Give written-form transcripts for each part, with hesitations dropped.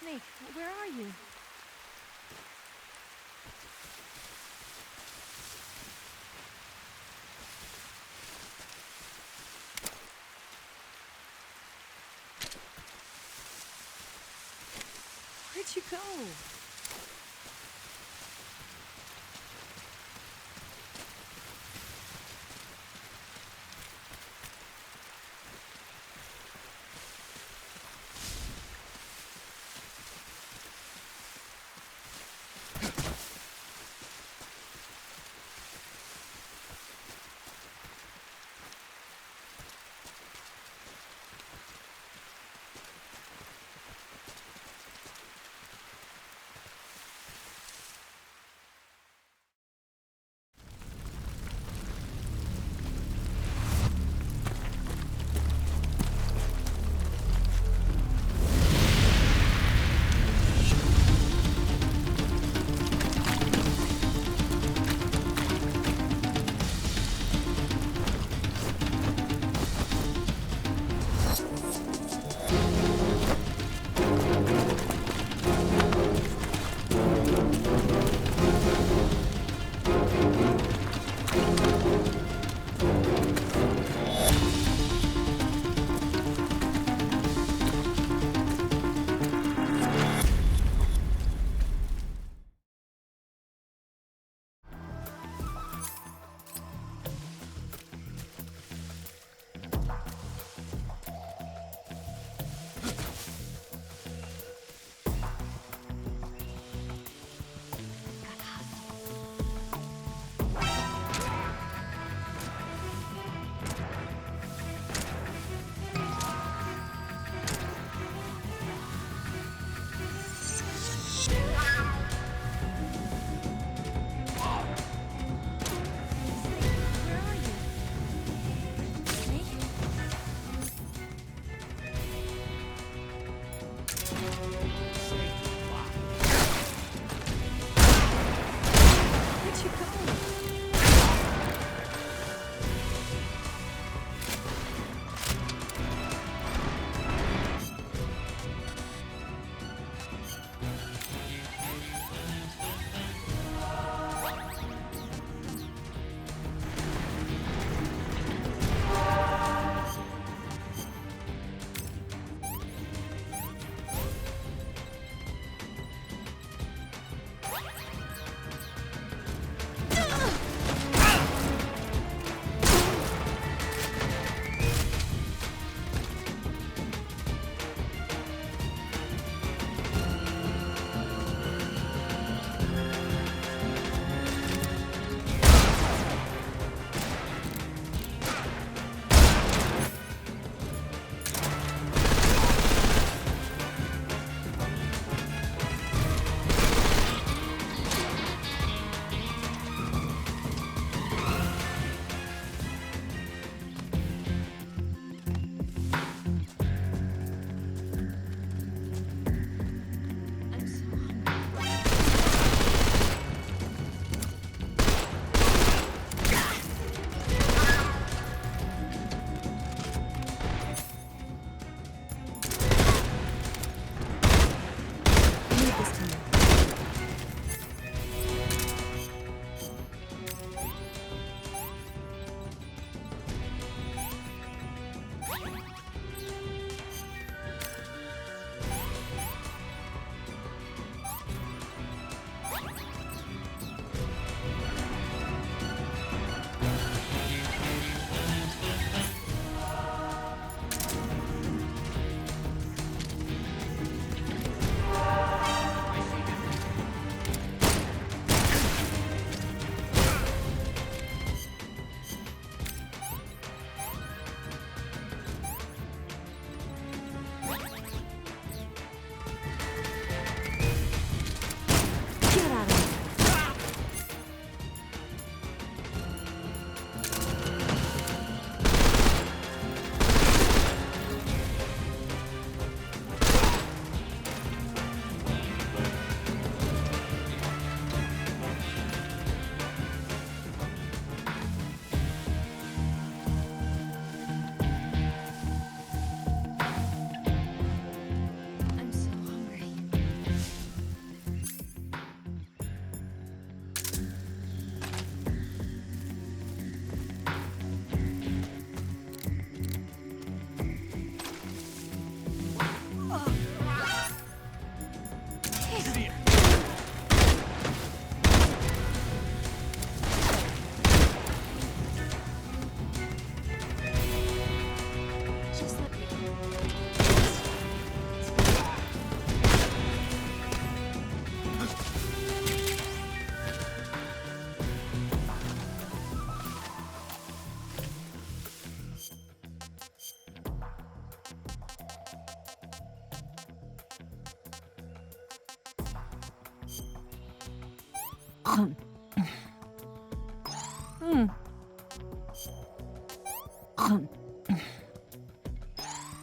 Snake, where are you? Where'd you go?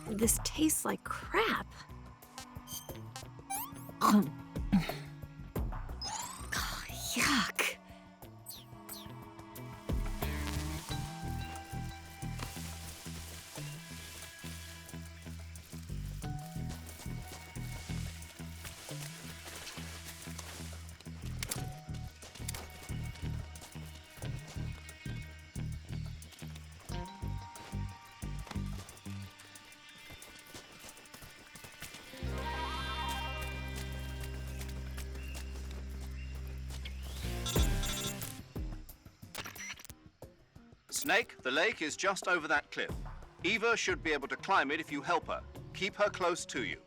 This tastes like crap. Yuck. Snake, the lake is just over that cliff. Eva should be able to climb it if you help her. Keep her close to you.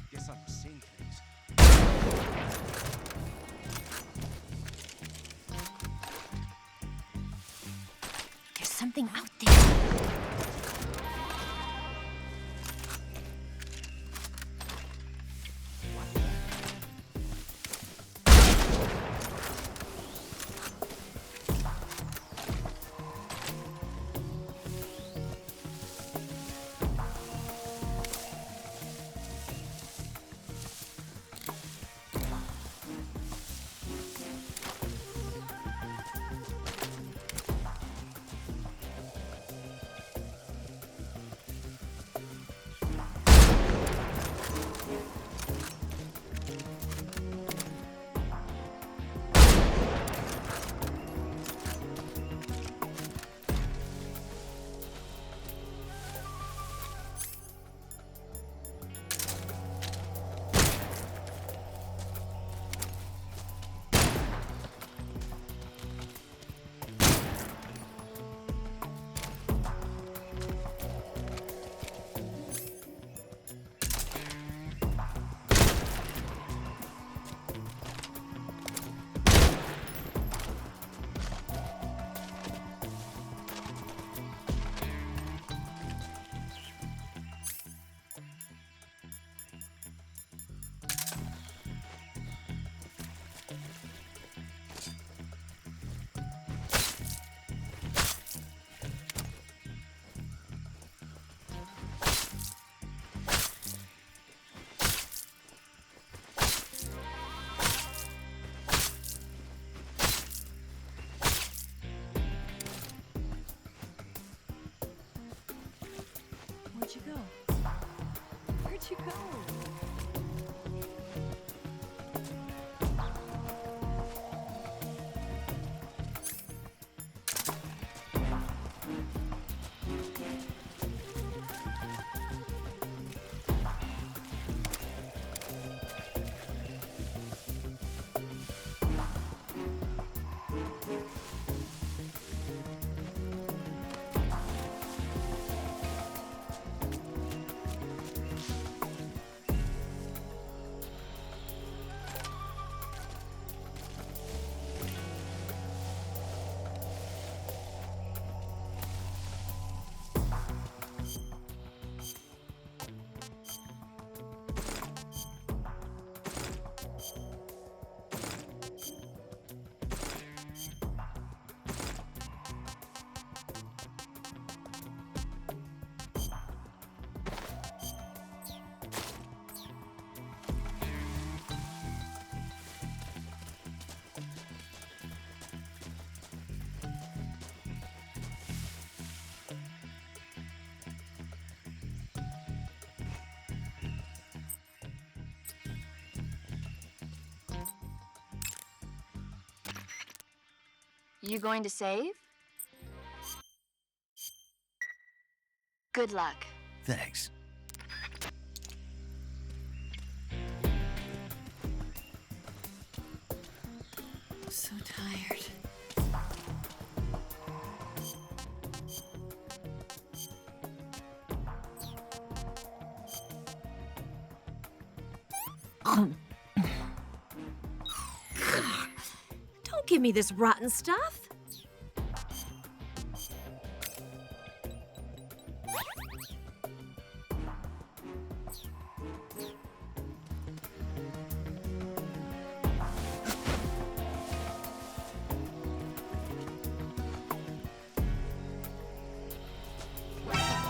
Guess I'm seeing things. There's something out there. Where'd you go? Where'd you go? You going to save? Good luck. Thanks. So tired. Don't give me this rotten stuff.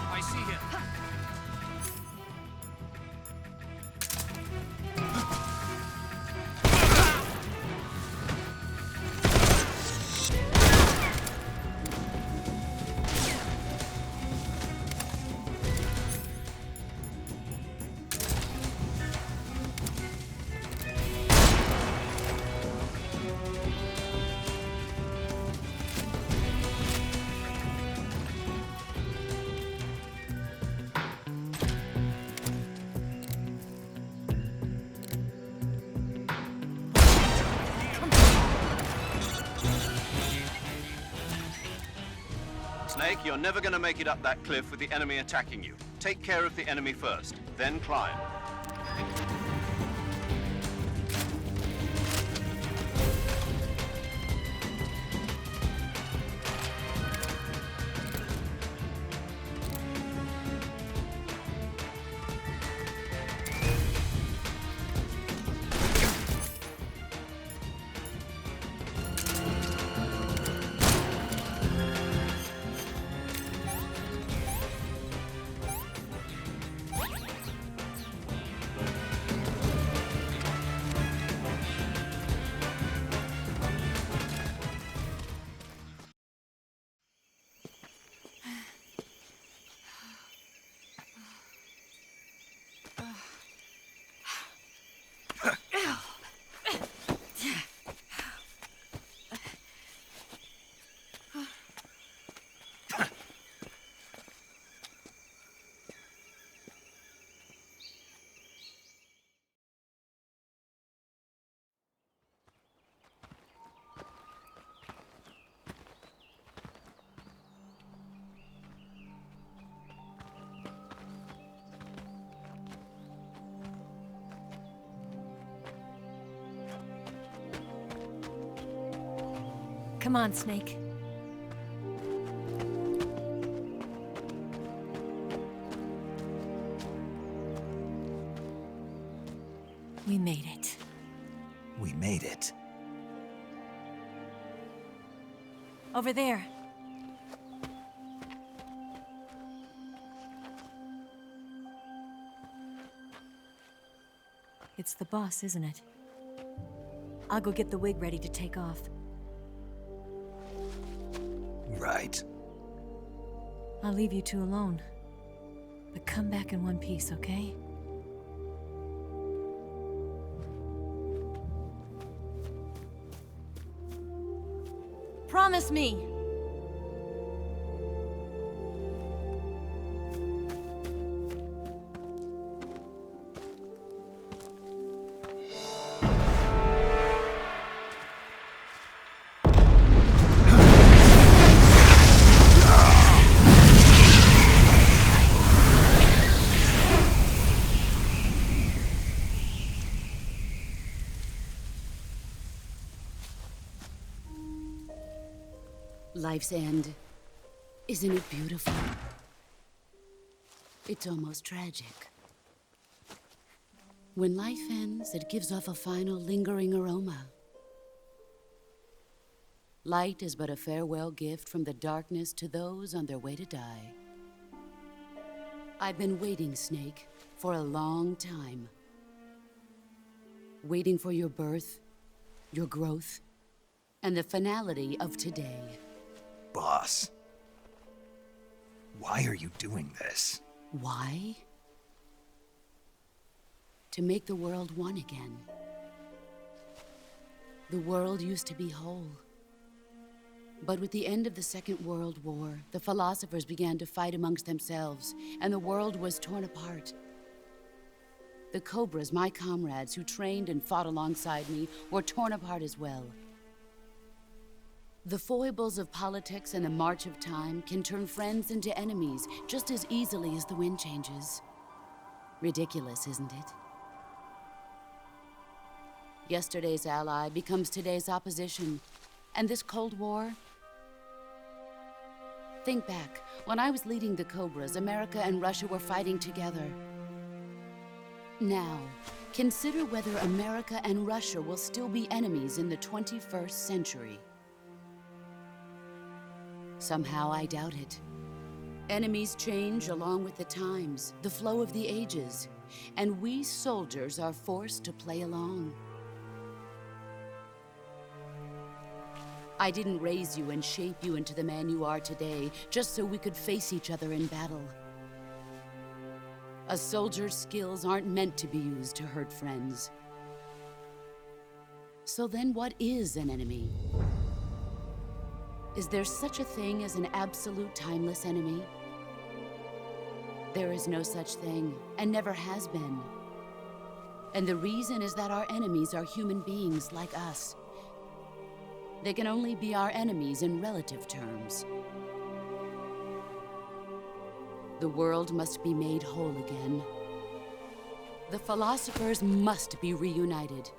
I see him. Snake, you're never going to make it up that cliff with the enemy attacking you. Take care of the enemy first, then climb. Come on, Snake. We made it. We made it. Over there. It's the boss, isn't it? I'll go get the wig ready to take off. Right. I'll leave you two alone. But come back in one piece, okay? Promise me! Life's end. Isn't it beautiful? It's almost tragic. When life ends, it gives off a final lingering aroma. Light is but a farewell gift from the darkness to those on their way to die. I've been waiting, Snake, for a long time. Waiting for your birth, your growth, and the finality of today. Boss. Why are you doing this? Why? To make the world one again. The world used to be whole. But with the end of the Second World War, the philosophers began to fight amongst themselves, and the world was torn apart. The Cobras, my comrades who trained and fought alongside me, were torn apart as well. The foibles of politics and the march of time can turn friends into enemies just as easily as the wind changes. Ridiculous, isn't it? Yesterday's ally becomes today's opposition. And this Cold War? Think back. When I was leading the Cobras, America and Russia were fighting together. Now, consider whether America and Russia will still be enemies in the 21st century. Somehow I doubt it. Enemies change along with the times, the flow of the ages, and we soldiers are forced to play along. I didn't raise you and shape you into the man you are today just so we could face each other in battle. A soldier's skills aren't meant to be used to hurt friends. So then what is an enemy? Is there such a thing as an absolute timeless enemy? There is no such thing, and never has been. And the reason is that our enemies are human beings like us. They can only be our enemies in relative terms. The world must be made whole again. The philosophers must be reunited.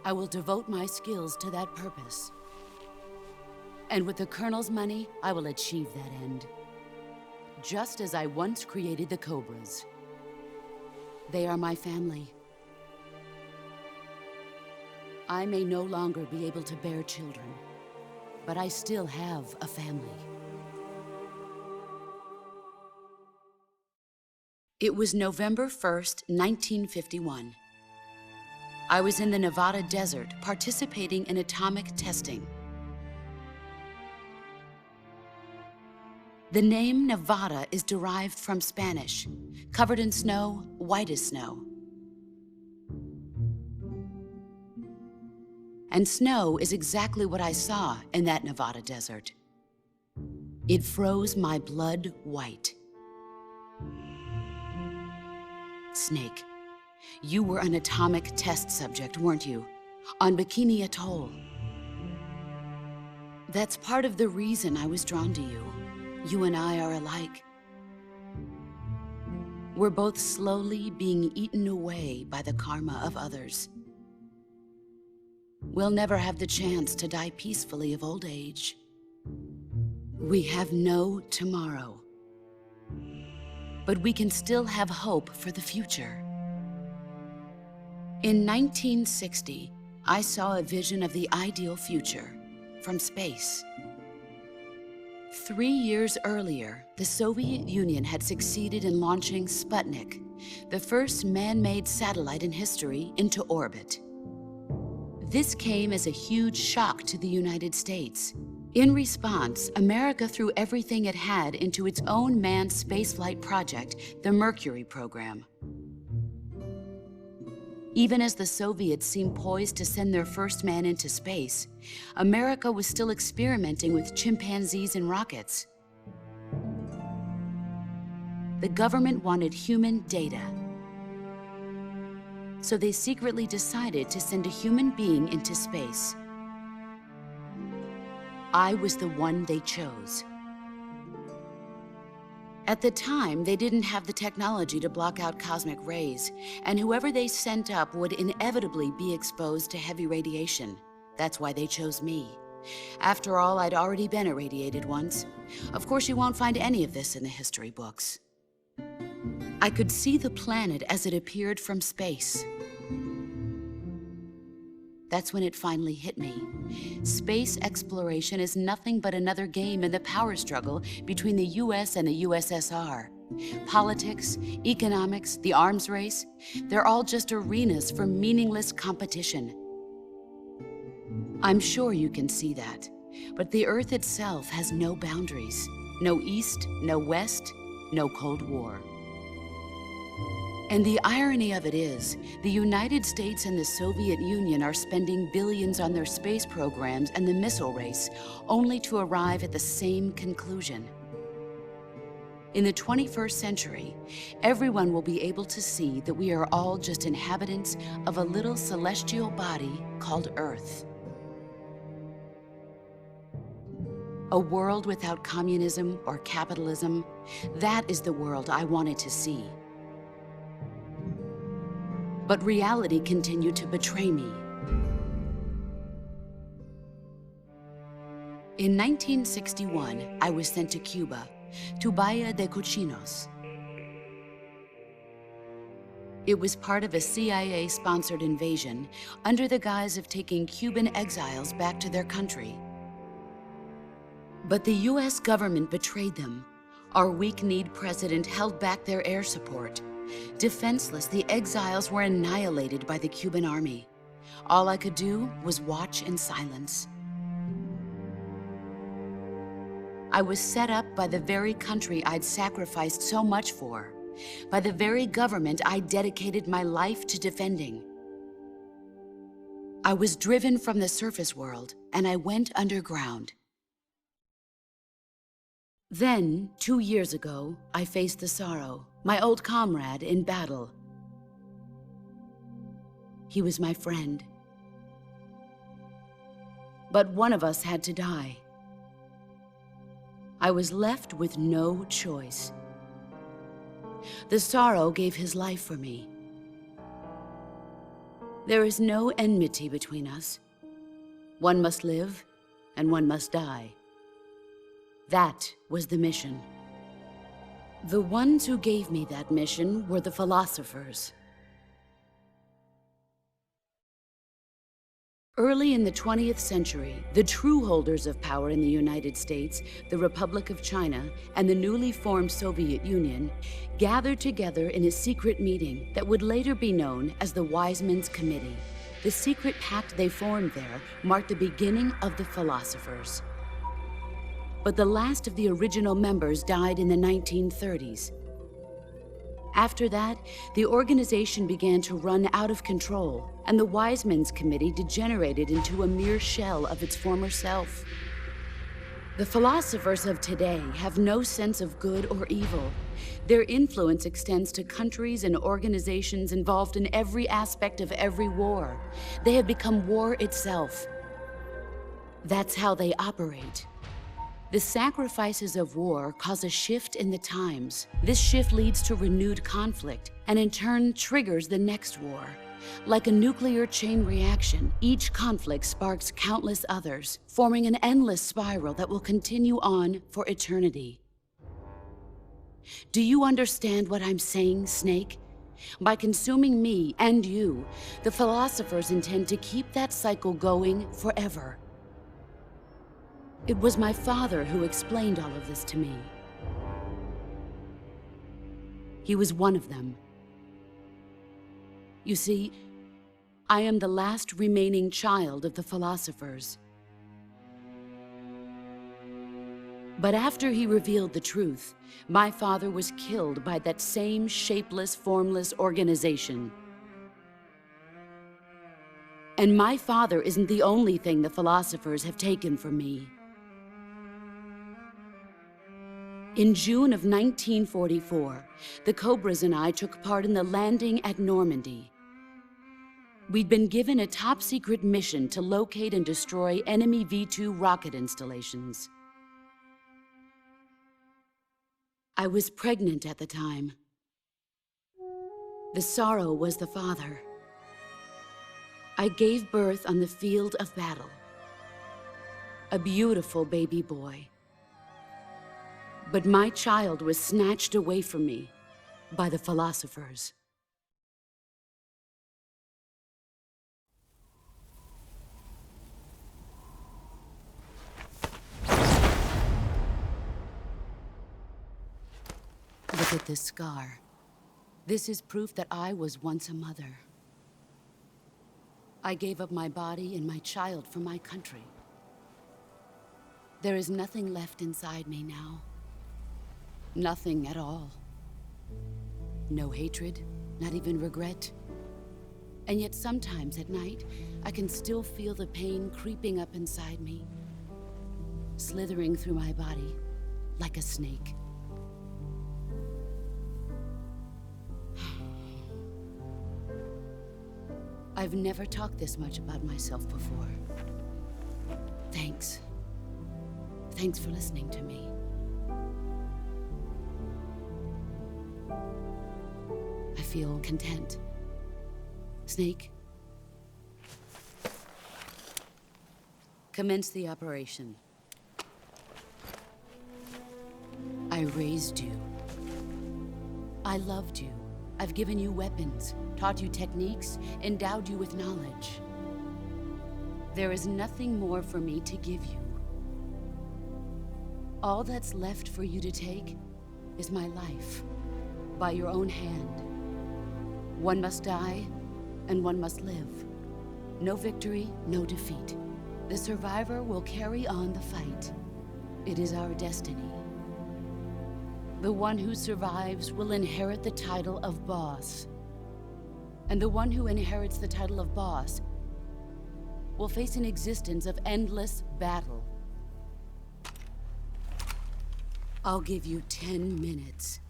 I will devote my skills to that purpose. And with the Colonel's money, I will achieve that end. Just as I once created the Cobras. They are my family. I may no longer be able to bear children, but I still have a family. It was November 1st, 1951. I was in the Nevada desert participating in atomic testing. The name Nevada is derived from Spanish, covered in snow, white as snow. And snow is exactly what I saw in that Nevada desert. It froze my blood white. Snake, you were an atomic test subject, weren't you? On Bikini Atoll. That's part of the reason I was drawn to you. You and I are alike. We're both slowly being eaten away by the karma of others. We'll never have the chance to die peacefully of old age. We have no tomorrow. But we can still have hope for the future. In 1960, I saw a vision of the ideal future from space. 3 years earlier, the Soviet Union had succeeded in launching Sputnik, the first man-made satellite in history, into orbit. This came as a huge shock to the United States. In response, America threw everything it had into its own manned spaceflight project, the Mercury program. Even as the Soviets seemed poised to send their first man into space, America was still experimenting with chimpanzees and rockets. The government wanted human data. So they secretly decided to send a human being into space. I was the one they chose. At the time, they didn't have the technology to block out cosmic rays, and whoever they sent up would inevitably be exposed to heavy radiation. That's why they chose me. After all, I'd already been irradiated once. Of course, you won't find any of this in the history books. I could see the planet as it appeared from space. That's when it finally hit me. Space exploration is nothing but another game in the power struggle between the US and the USSR. Politics, economics, the arms race, they're all just arenas for meaningless competition. I'm sure you can see that, but the Earth itself has no boundaries. No East, no West, no Cold War. And the irony of it is, the United States and the Soviet Union are spending billions on their space programs and the missile race, only to arrive at the same conclusion. In the 21st century, everyone will be able to see that we are all just inhabitants of a little celestial body called Earth. A world without communism or capitalism, that is the world I wanted to see. But reality continued to betray me. In 1961, I was sent to Cuba, to Bahia de Cochinos. It was part of a CIA-sponsored invasion under the guise of taking Cuban exiles back to their country. But the US government betrayed them. Our weak-kneed president held back their air support. Defenseless, the exiles were annihilated by the Cuban army. All I could do was watch in silence. I was set up by the very country I'd sacrificed so much for, by the very government I dedicated my life to defending. I was driven from the surface world, and I went underground. Then, 2 years ago, I faced the Sorrow, my old comrade in battle. He was my friend. But one of us had to die. I was left with no choice. The Sorrow gave his life for me. There is no enmity between us. One must live, and one must die. That was the mission. The ones who gave me that mission were the philosophers. Early in the 20th century, the true holders of power in the United States, the Republic of China, and the newly formed Soviet Union gathered together in a secret meeting that would later be known as the Wise Men's Committee. The secret pact they formed there marked the beginning of the philosophers. But the last of the original members died in the 1930s. After that, the organization began to run out of control, and the Wise Men's Committee degenerated into a mere shell of its former self. The philosophers of today have no sense of good or evil. Their influence extends to countries and organizations involved in every aspect of every war. They have become war itself. That's how they operate. The sacrifices of war cause a shift in the times. This shift leads to renewed conflict, and in turn triggers the next war. Like a nuclear chain reaction, each conflict sparks countless others, forming an endless spiral that will continue on for eternity. Do you understand what I'm saying, Snake? By consuming me and you, the philosophers intend to keep that cycle going forever. It was my father who explained all of this to me. He was one of them. You see, I am the last remaining child of the philosophers. But after he revealed the truth, my father was killed by that same shapeless, formless organization. And my father isn't the only thing the philosophers have taken from me. In June of 1944, the Cobras and I took part in the landing at Normandy. We'd been given a top-secret mission to locate and destroy enemy V-2 rocket installations. I was pregnant at the time. The Sorrow was the father. I gave birth on the field of battle. A beautiful baby boy. But my child was snatched away from me by the philosophers. Look at this scar. This is proof that I was once a mother. I gave up my body and my child for my country. There is nothing left inside me now. Nothing at all. No hatred, not even regret. And yet sometimes at night, I can still feel the pain creeping up inside me, slithering through my body like a snake. I've never talked this much about myself before. Thanks. Thanks for listening to me. I feel content. Snake, commence the operation. I raised you. I loved you. I've given you weapons, taught you techniques, endowed you with knowledge. There is nothing more for me to give you. All that's left for you to take is my life, by your own hand. One must die, and one must live. No victory, no defeat. The survivor will carry on the fight. It is our destiny. The one who survives will inherit the title of boss. And the one who inherits the title of boss will face an existence of endless battle. I'll give you 10 minutes.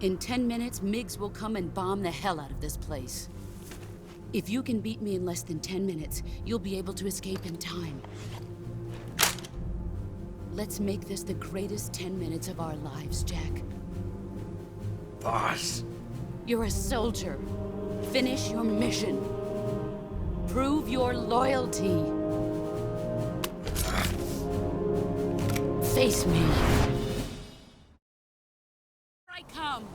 In 10 minutes, MiGs will come and bomb the hell out of this place. If you can beat me in less than 10 minutes, you'll be able to escape in time. Let's make this the greatest 10 minutes of our lives, Jack. Boss. You're a soldier. Finish your mission. Prove your loyalty. Face me. I come.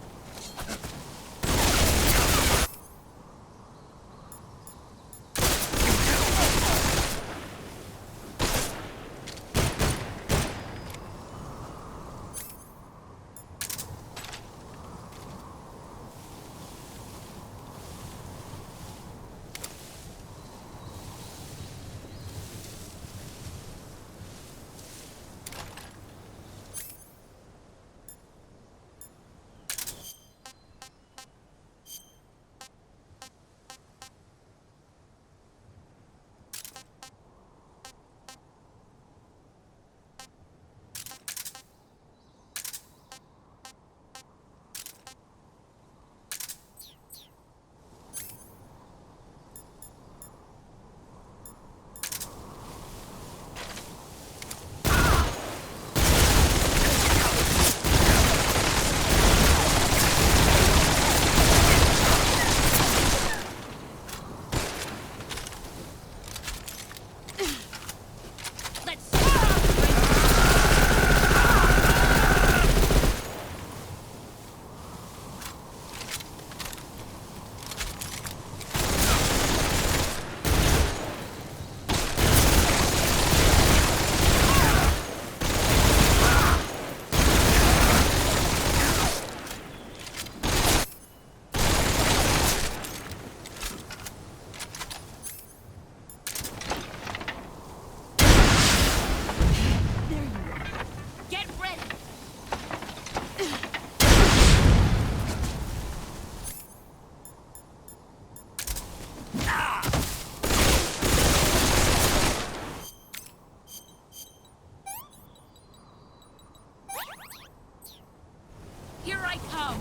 Here I come!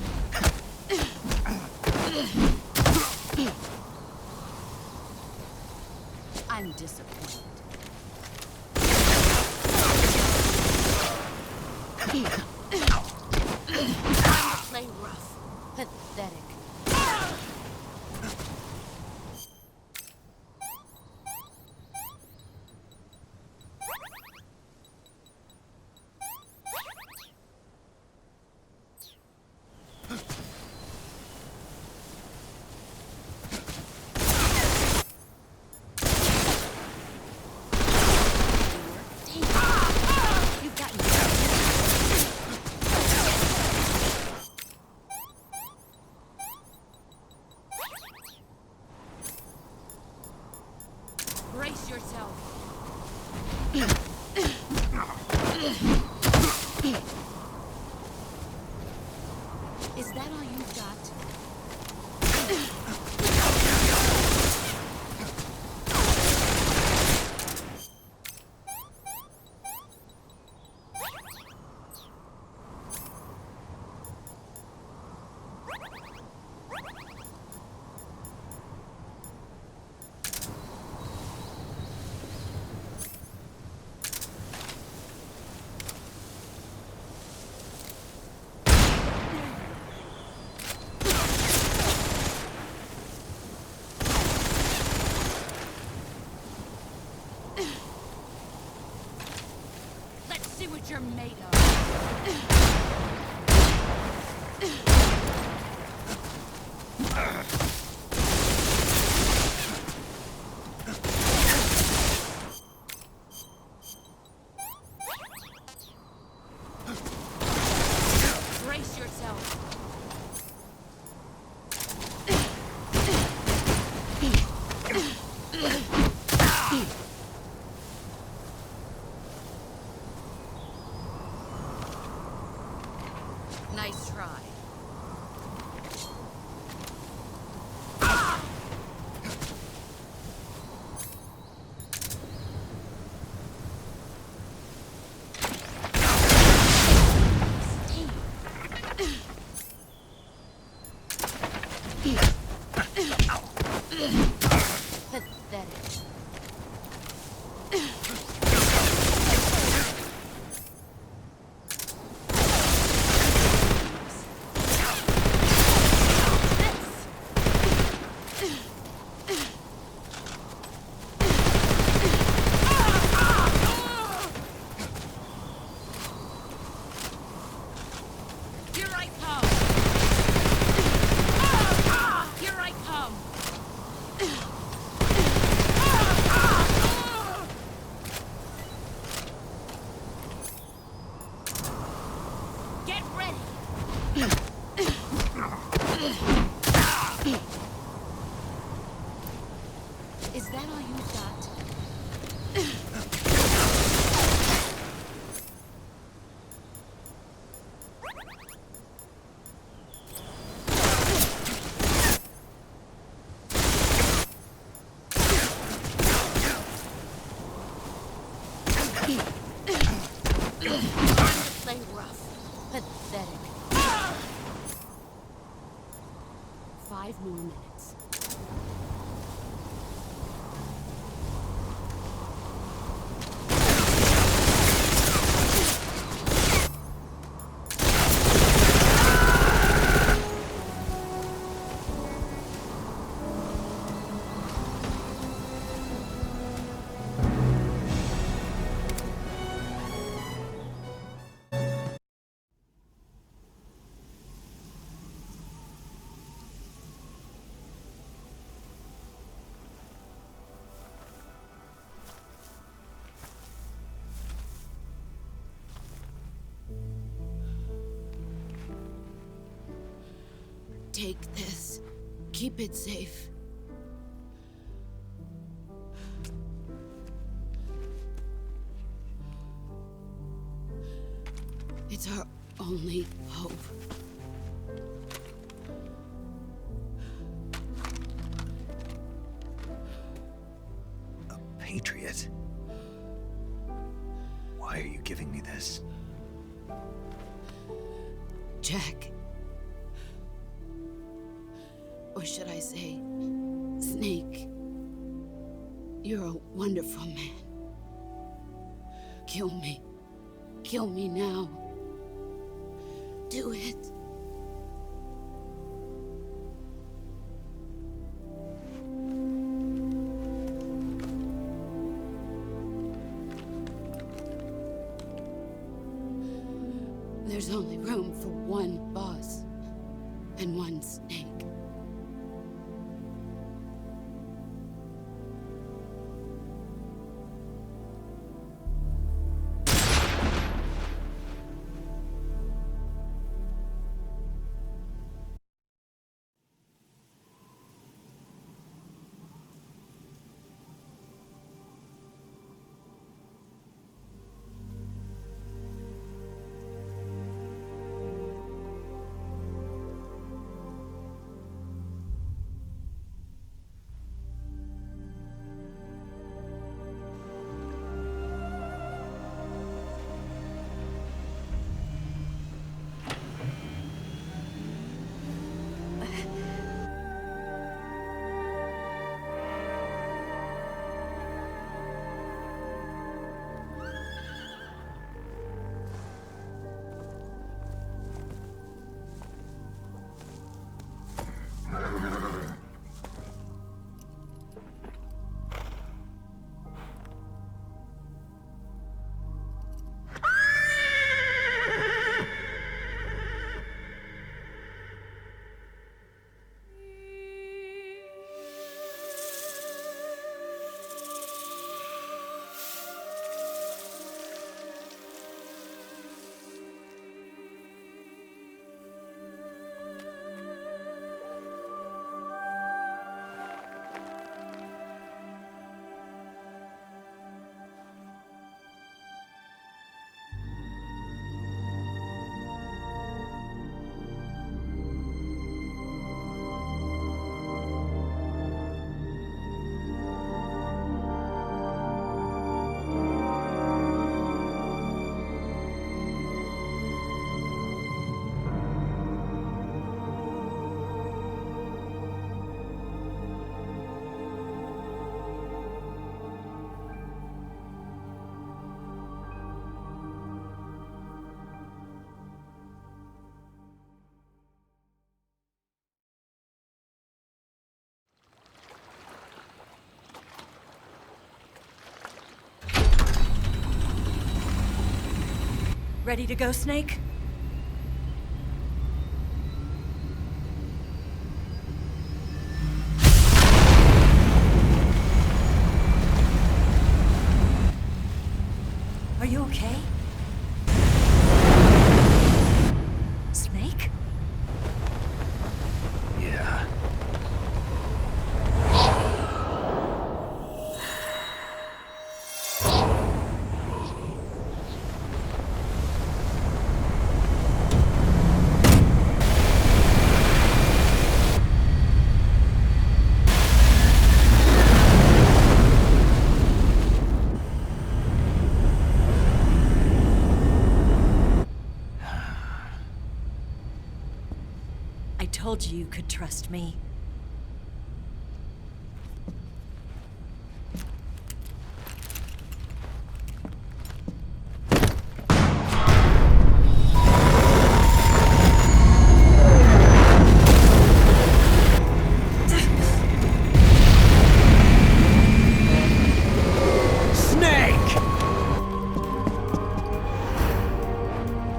I'm disappointed. Play rough. Pathetic. Let's see what you're made of. Brace yourself. Nice try. Pathetic. Here I come! Here I come! Get ready! Is that all you got? Play rough. Pathetic. 5 more minutes. Take this. Keep it safe. It's our only hope. A patriot? Why are you giving me this? Jack. Or should I say, Snake. You're a wonderful man. Kill me. Kill me now. Do it. There's only room for one boss and one snake. Ready to go, Snake? Are you okay? Snake? Yeah. I told you you could trust me. Snake!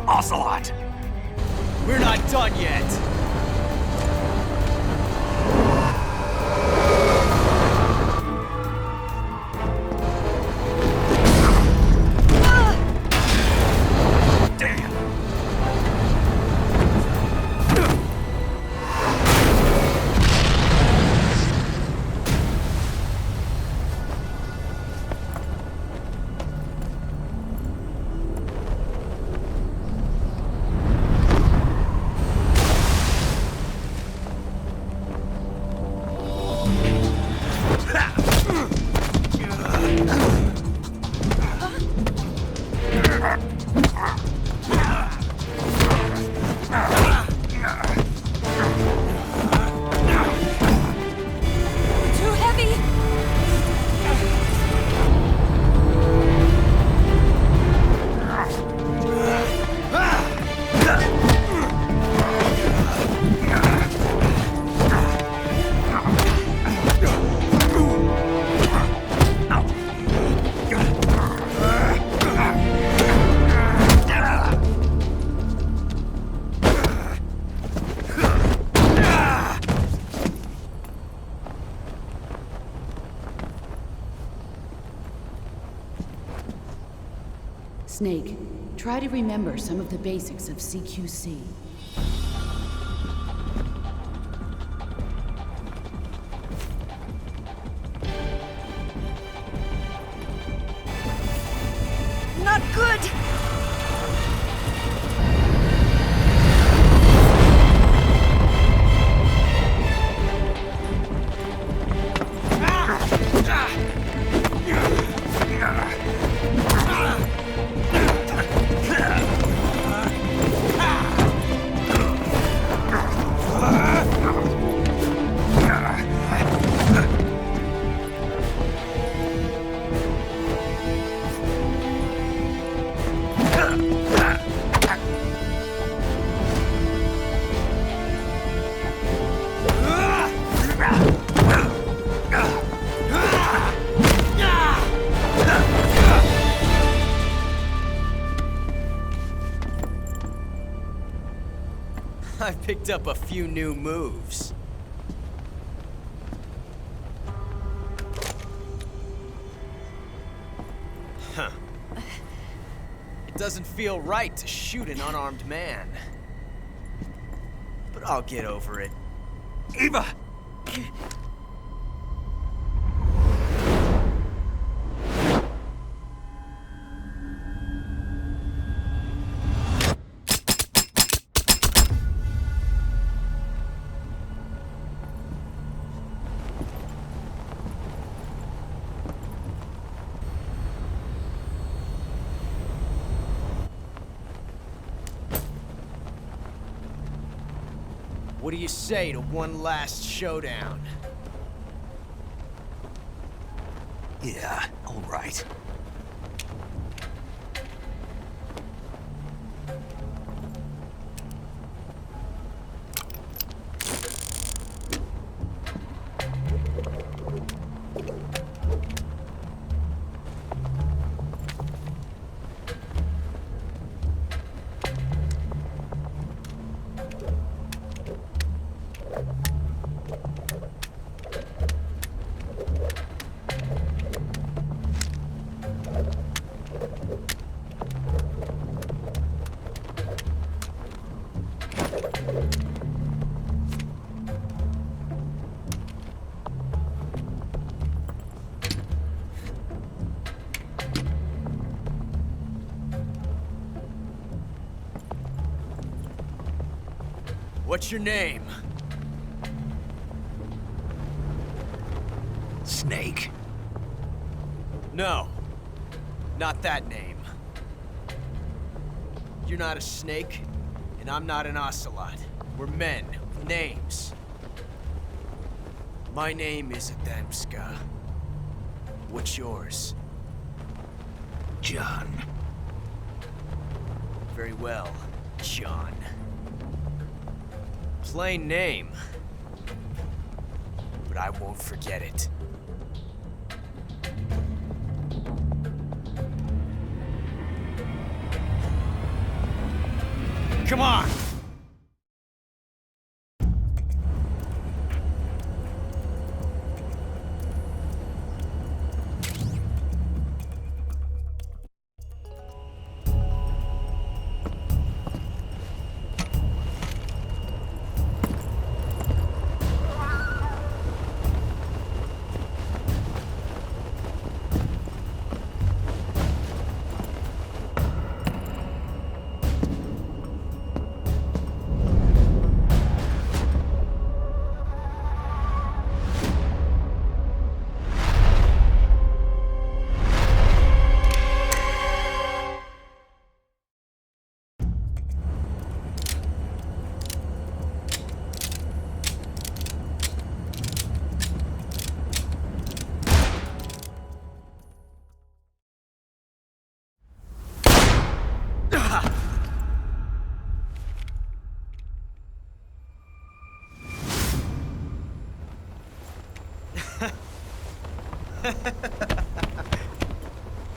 Ocelot! We're not done yet! Damn! Too heavy! Snake, try to remember some of the basics of CQC. Not good! I've picked up a few new moves. Huh. It doesn't feel right to shoot an unarmed man. But I'll get over it. Eva! What do you say to one last showdown? Yeah, all right. What's your name? Snake. No. Not that name. You're not a snake, and I'm not an ocelot. We're men with names. My name is Adamska. What's yours? John. Very well, John. Plain name. But I won't forget it. Come on!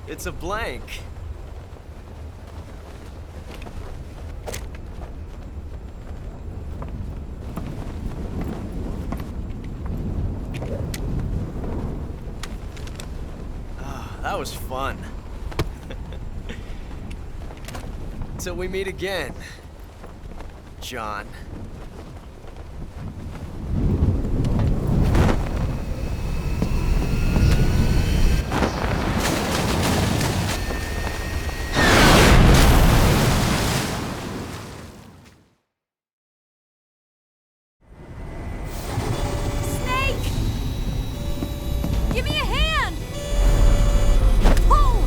It's a blank. That was fun. Till we meet again, John. Snake! Give me a hand! Pull!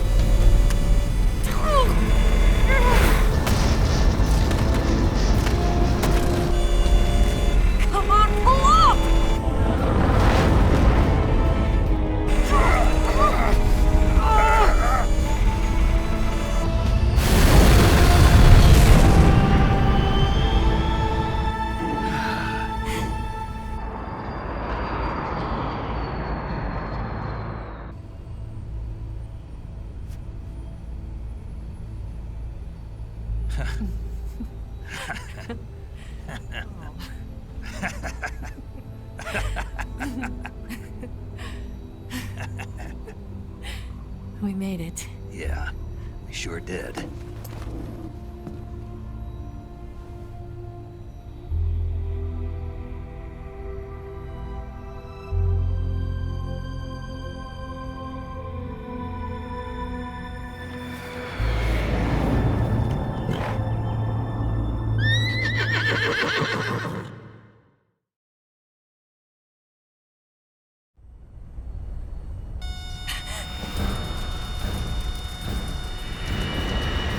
Come on, pull up! We made it. Yeah, we sure did.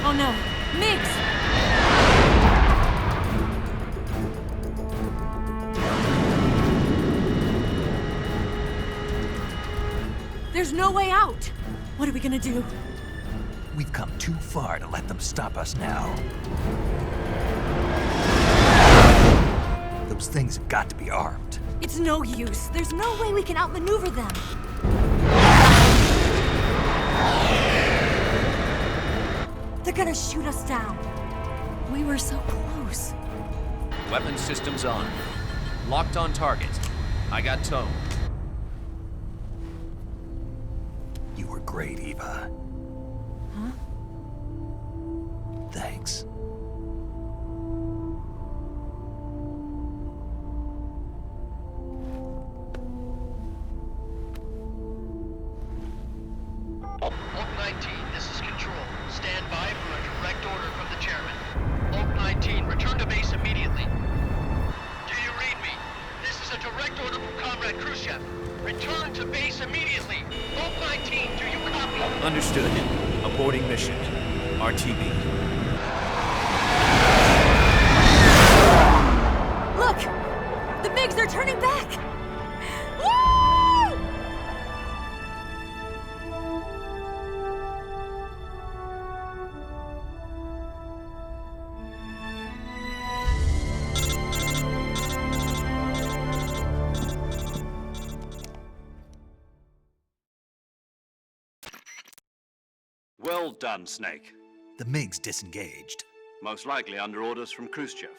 Oh no, Miggs! There's no way out! What are we gonna do? We've come too far to let them stop us now. Those things have got to be armed. It's no use. There's no way we can outmaneuver them. They're gonna shoot us down. We were so close. Weapons systems on. Locked on target. I got towed. You were great, Eva. Huh? Thanks. Oak 19, this is Control. Stand by for a direct order from the chairman. Oak 19, return to base immediately. Direct order from Comrade Khrushchev. Return to base immediately. Vault 19, do you copy? Understood. Aborting mission. RTB. Look! The MiGs are turning back! Woo! Well done, Snake. The MiG's disengaged. Most likely under orders from Khrushchev.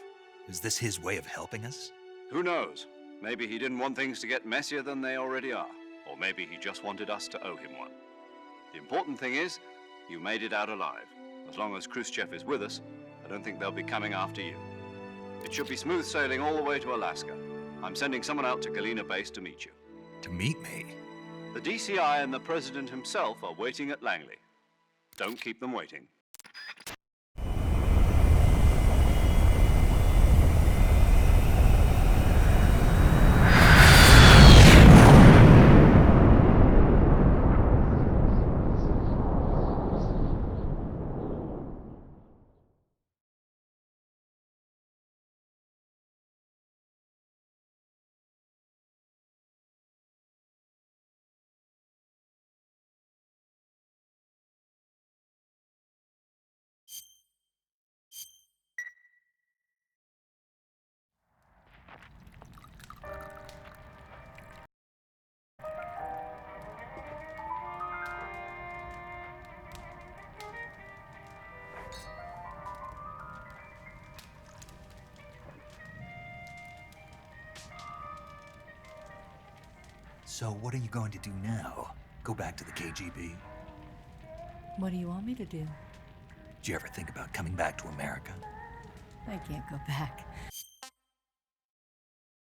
Is this his way of helping us? Who knows? Maybe he didn't want things to get messier than they already are. Or maybe he just wanted us to owe him one. The important thing is, you made it out alive. As long as Khrushchev is with us, I don't think they'll be coming after you. It should be smooth sailing all the way to Alaska. I'm sending someone out to Galena Base to meet you. To meet me? The DCI and the President himself are waiting at Langley. Don't keep them waiting. So what are you going to do now? Go back to the KGB? What do you want me to do? Did you ever think about coming back to America? I can't go back.